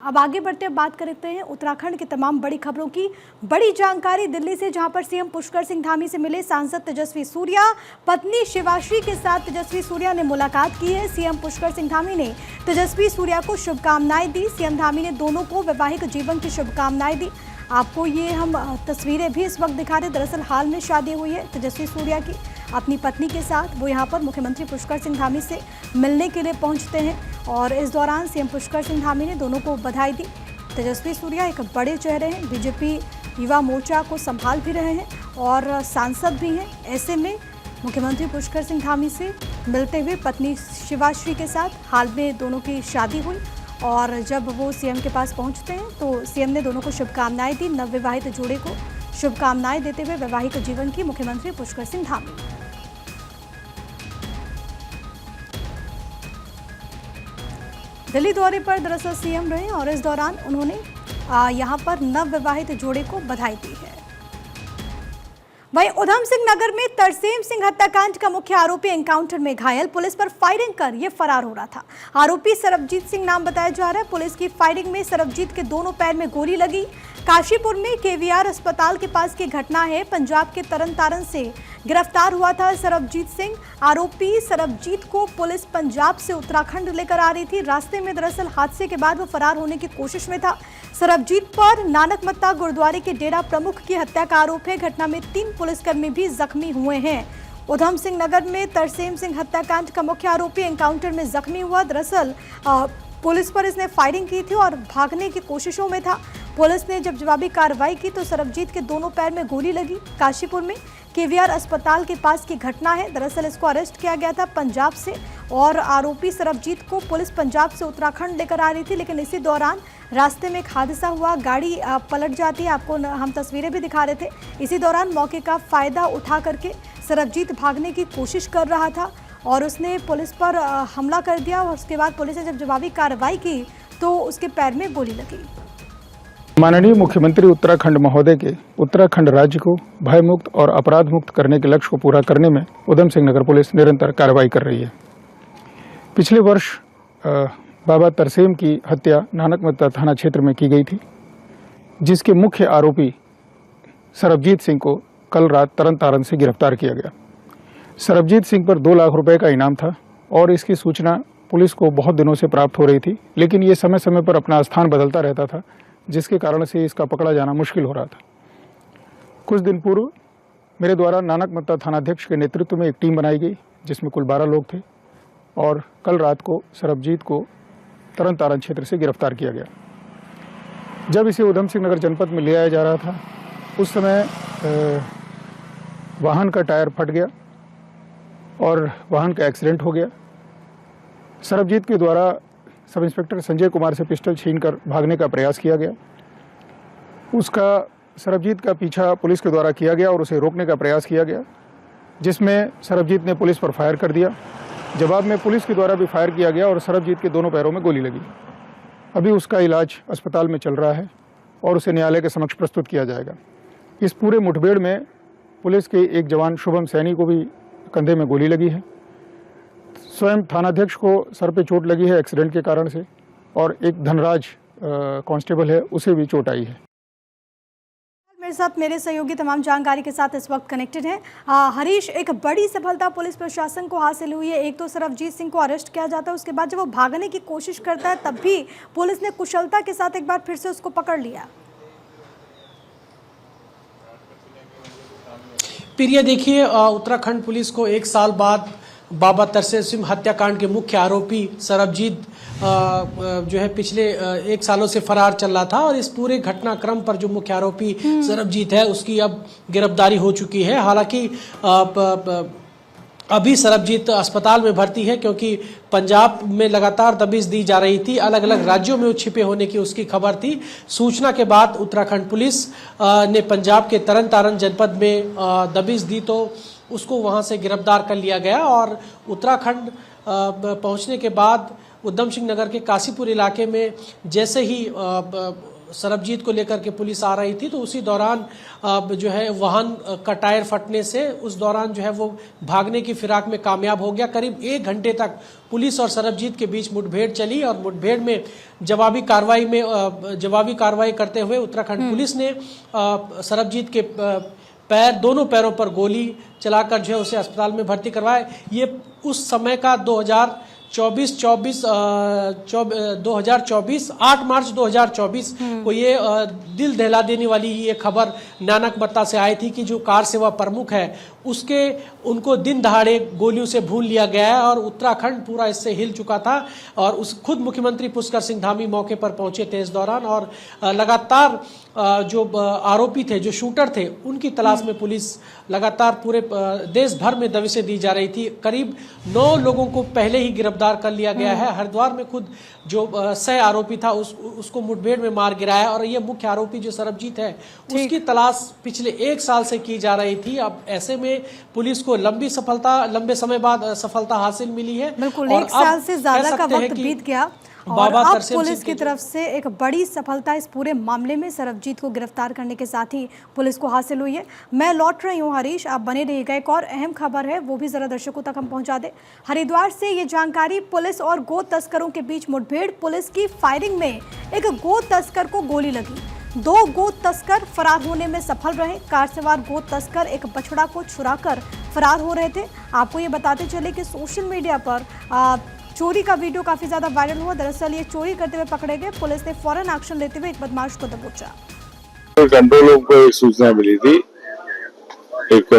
अब आगे बढ़ते हुए बात करते हैं उत्तराखंड की तमाम बड़ी खबरों की। बड़ी जानकारी दिल्ली से, जहां पर सीएम पुष्कर सिंह धामी से मिले सांसद तेजस्वी सूर्या। पत्नी शिवाश्री के साथ तेजस्वी सूर्या ने मुलाकात की है। सीएम पुष्कर सिंह धामी ने तेजस्वी सूर्या को शुभकामनाएं दी। सीएम धामी ने दोनों को वैवाहिक जीवन की शुभकामनाएं दी। आपको ये हम तस्वीरें भी इस वक्त दिखा रहे। दरअसल हाल में शादी हुई है तेजस्वी सूर्या की अपनी पत्नी के साथ। वो यहाँ पर मुख्यमंत्री पुष्कर सिंह धामी से मिलने के लिए पहुँचते हैं और इस दौरान सीएम पुष्कर सिंह धामी ने दोनों को बधाई दी। तेजस्वी सूर्या एक बड़े चेहरे हैं, बीजेपी युवा मोर्चा को संभाल भी रहे हैं और सांसद भी हैं। ऐसे में मुख्यमंत्री पुष्कर सिंह धामी से मिलते हुए पत्नी शिवाश्री के साथ हाल में दोनों की शादी हुई और जब वो सीएम के पास पहुंचते हैं तो सीएम ने दोनों को शुभकामनाएं दी। नवविवाहित जोड़े को शुभकामनाएं देते हुए वैवाहिक जीवन की मुख्यमंत्री पुष्कर सिंह धामी। दिल्ली दौरे पर दरअसल सीएम रहे और इस दौरान उन्होंने यहां पर नवविवाहित जोड़े को बधाई दी है। वहीं उधम सिंह नगर में तरसेम सिंह हत्याकांड का मुख्य आरोपी एनकाउंटर में घायल, पुलिस पर फायरिंग कर ये फरार हो रहा था। आरोपी सरबजीत सिंह नाम बताया जा रहा है। पुलिस की फायरिंग में सरबजीत के दोनों पैर में गोली लगी। काशीपुर में केवीआर अस्पताल के पास की घटना है। पंजाब के तरन तारण से गिरफ्तार हुआ था सरबजीत सिंह। आरोपी सरबजीत को पुलिस पंजाब से उत्तराखंड लेकर आ रही थी। रास्ते में दरअसल हादसे के बाद वो फरार होने की कोशिश में था। सरबजीत पर नानकमत्ता गुरुद्वारे के डेरा प्रमुख की हत्या का आरोप है। घटना में 3 पुलिसकर्मी भी जख्मी हुए हैं। उधम सिंह नगर में तरसेम सिंह हत्याकांड का मुख्य आरोपी एनकाउंटर में जख्मी हुआ। दरअसल पुलिस पर इसने फायरिंग की थी और भागने की कोशिशों में था। पुलिस ने जब जवाबी कार्रवाई की तो सरबजीत के दोनों पैर में गोली लगी। काशीपुर में केवीआर अस्पताल के पास की घटना है। दरअसल इसको अरेस्ट किया गया था पंजाब से और आरोपी सरबजीत को पुलिस पंजाब से उत्तराखंड लेकर आ रही थी, लेकिन इसी दौरान रास्ते में एक हादसा हुआ, गाड़ी पलट जाती है। आपको हम तस्वीरें भी दिखा रहे थे। इसी दौरान मौके का फायदा उठा करके सरबजीत भागने की कोशिश कर रहा था और उसने पुलिस पर हमला कर दिया और उसके बाद पुलिस ने जब जवाबी कार्रवाई की तो उसके पैर में गोली लगी। माननीय मुख्यमंत्री उत्तराखंड महोदय के उत्तराखंड राज्य को भयमुक्त और अपराध मुक्त करने के लक्ष्य को पूरा करने में उधम सिंह नगर पुलिस निरंतर कार्रवाई कर रही है। पिछले वर्ष बाबा तरसेम की हत्या नानकमत्ता थाना क्षेत्र में की गई थी, जिसके मुख्य आरोपी सरबजीत सिंह को कल रात तरन तारण से गिरफ्तार किया गया। सरबजीत सिंह पर 2 लाख रुपए का इनाम था और इसकी सूचना पुलिस को बहुत दिनों से प्राप्त हो रही थी, लेकिन ये समय समय पर अपना स्थान बदलता रहता था, जिसके कारण से इसका पकड़ा जाना मुश्किल हो रहा था। कुछ दिन पूर्व मेरे द्वारा नानकमत्ता थानाध्यक्ष के नेतृत्व में एक टीम बनाई गई, जिसमें कुल 12 लोग थे और कल रात को सरबजीत को तरन तारण क्षेत्र से गिरफ्तार किया गया। जब इसे उधम सिंह नगर जनपद में ले आया जा रहा था, उस समय वाहन का टायर फट गया और वाहन का एक्सीडेंट हो गया। सरबजीत के द्वारा सब इंस्पेक्टर संजय कुमार से पिस्टल छीनकर भागने का प्रयास किया गया। सरबजीत का पीछा पुलिस के द्वारा किया गया और उसे रोकने का प्रयास किया गया, जिसमें सरबजीत ने पुलिस पर फायर कर दिया। जवाब में पुलिस के द्वारा भी फायर किया गया और सरबजीत के दोनों पैरों में गोली लगी। अभी उसका इलाज अस्पताल में चल रहा है और उसे न्यायालय के समक्ष प्रस्तुत किया जाएगा। इस पूरे मुठभेड़ में पुलिस के एक जवान शुभम सैनी को भी कंधे में गोली लगी है। स्वयं थानाध्यक्ष को सर पे चोट लगी है एक्सीडेंट के कारण से और एक धनराज कांस्टेबल है, उसे भी चोट आई है। मेरे साथ मेरे सहयोगी तमाम जानकारी के साथ इस वक्त कनेक्टेड हैं। हरीश, एक बड़ी सफलता पुलिस प्रशासन को हासिल हुई है। एक तो सरबजीत सिंह को अरेस्ट किया जाता है, उसके बाद जब वो भागने की कोशिश करता है तब भी पुलिस ने कुशलता के साथ एक बार फिर से उसको पकड़ लिया। प्रिया, देखिए उत्तराखंड पुलिस को 1 साल बाद बाबा तरसेम सिंह हत्याकांड के मुख्य आरोपी सरबजीत जो है पिछले 1 सालों से फरार चल रहा था और इस पूरे घटनाक्रम पर जो मुख्य आरोपी सरबजीत है उसकी अब गिरफ्तारी हो चुकी है। हालांकि अभी सरबजीत अस्पताल में भर्ती है क्योंकि पंजाब में लगातार दबिश दी जा रही थी। अलग अलग राज्यों में छिपे होने की उसकी खबर थी। सूचना के बाद उत्तराखंड पुलिस ने पंजाब के तरन तारण जनपद में दबिश दी तो उसको वहां से गिरफ्तार कर लिया गया और उत्तराखंड पहुंचने के बाद उधम सिंह नगर के काशीपुर इलाके में जैसे ही सरबजीत को लेकर के पुलिस आ रही थी तो उसी दौरान जो है वाहन का टायर फटने से उस दौरान जो है वो भागने की फिराक में कामयाब हो गया। करीब 1 घंटे तक पुलिस और सरबजीत के बीच मुठभेड़ चली और मुठभेड़ में जवाबी कार्रवाई करते हुए उत्तराखंड पुलिस ने सरबजीत के दोनों पैरों पर गोली चलाकर जो है उसे अस्पताल में भर्ती करवाया। ये उस समय का 2024 8 मार्च 2024 को ये दिल दहला देने वाली ये खबर नानकबत्ता से आई थी कि जो कार सेवा प्रमुख है उनको दिन दहाड़े गोलियों से भून लिया गया है और उत्तराखंड पूरा इससे हिल चुका था। और खुद मुख्यमंत्री पुष्कर सिंह धामी मौके पर पहुंचे थे इस दौरान और लगातार जो आरोपी थे, जो शूटर थे, उनकी तलाश में पुलिस लगातार पूरे देश भर में दबिशें दी जा रही थी। करीब 9 लोगों को पहले ही गिरफ्तार कर लिया गया है। हरिद्वार में खुद जो सह आरोपी था उसको मुठभेड़ में मार गिराया और ये मुख्य आरोपी जो सरबजीत है उसकी तलाश पिछले 1 साल से की जा रही थी। अब ऐसे में पुलिस को लंबे समय बाद सफलता हासिल मिली है। बिल्कुल, 1 साल से ज्यादा का वक्त बीत गया और अब पुलिस की तरफ से एक बड़ी सफलता इस पूरे मामले में सरबजीत को गिरफ्तार करने के साथ ही पुलिस को हासिल हुई है। मैं लौट रही हूँ हरीश, आप बने रहिएगा। एक और अहम खबर है वो भी जरा दर्शकों तक हम पहुंचा दें। हरिद्वार से ये जानकारी, पुलिस और गो तस्करों के बीच मुठभेड़, पुलिस की फायरिंग में एक गो तस्कर को गोली लगी। 2 गो तस्कर फरार होने में सफल रहे। कार सवार गो तस्कर एक बछड़ा को चुराकर फरार हो रहे थे। आपको ये बताते चले कि सोशल मीडिया पर चोरी का वीडियो काफी ज्यादा वायरल हुआ। दरअसल ये चोरी करते हुए पकड़े गए। पुलिस ने फौरन एक्शन लेते हुए एक बदमाश को दबोचा। कंट्रोल रूम को एक सूचना मिली थी, एक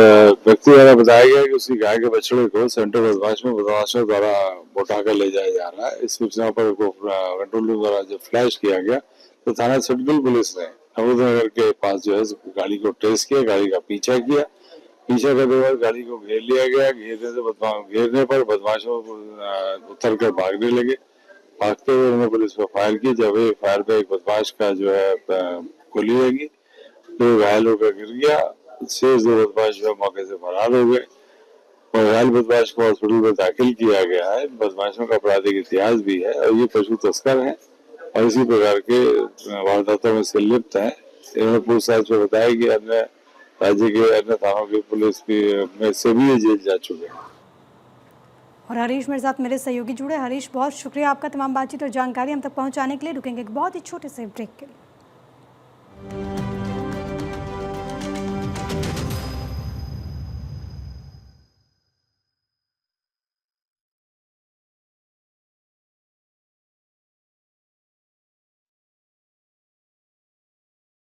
व्यक्ति द्वारा बताया गया कि उसकी गाय के बछड़े को सेंट्रल बदमाशों द्वारा उठाकर ले जाया जा रहा है। इस सूचना पर कंट्रोल रूम द्वारा जब फ्लैश किया गया तो थाना सेंट्रल पुलिस ने नगर के पास जो है गाड़ी को ट्रेस किया, गाड़ी का पीछा किया। पीछा करने बाद गाड़ी को घेर लिया गया। घेरने पर बदमाशों उतर कर भागने लगे। भागते हुए उन्होंने पुलिस पर फायर की। जब ये फायर पे एक बदमाश का जो है गोली लगी तो घायल होकर गिर गया। शेष 2 बदमाश जो मौके से फरार हो गए और घायल बदमाश को हॉस्पिटल में दाखिल किया गया है। बदमाशों का आपराधिक इतिहास भी है और ये पशु तस्कर है और इसी प्रकार के वारदातों में से लिप्त है। इन्होंने पूछताछ में बताया कि अन्य राज्य के अन्य थानों की पुलिस में से भी जेल जा चुके हैं। और हरीश मेरे साथ मेरे सहयोगी जुड़े। हरीश, बहुत शुक्रिया आपका तमाम बातचीत और जानकारी हम तक पहुंचाने के लिए। रुकेंगे एक बहुत ही छोटे से ब्रेक के लिए।